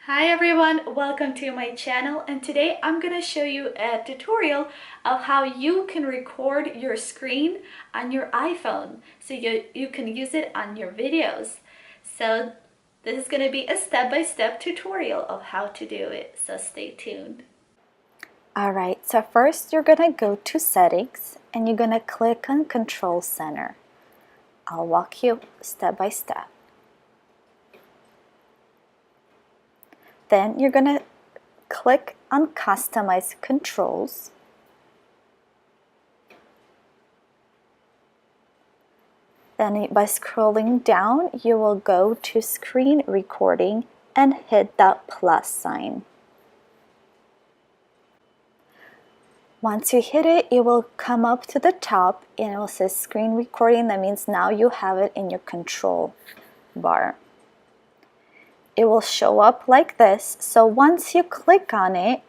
Hi everyone, welcome to my channel, and today I'm gonna show you a tutorial of how you can record your screen on your iPhone so you can use it on your videos. So this is gonna be a step-by-step tutorial of how to do it, so stay tuned. Alright, so first you're gonna go to settings and you're gonna click on Control Center. I'll walk you step by step. Then you're gonna click on Customize Controls. Then by scrolling down, you will go to Screen Recording and hit that plus sign. Once you hit it, it will come up to the top and it will say Screen Recording. That means now you have it in your control bar. It will show up like this. So once you click on it,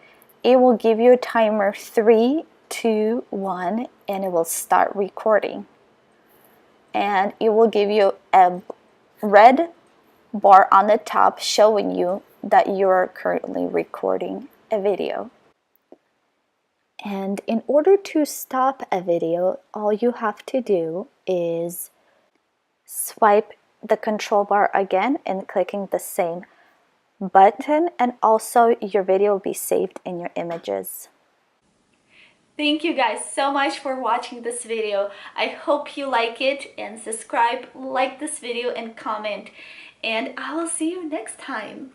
it will give you a timer 3, 2, 1, and it will start recording. And it will give you a red bar on the top showing you that you are currently recording a video. And in order to stop a video, all you have to do is swipe the control bar again and clicking the same button, and also your video will be saved in your images. Thank you guys so much for watching this video. I hope you like it, and subscribe, like this video, and comment. And I will see you next time.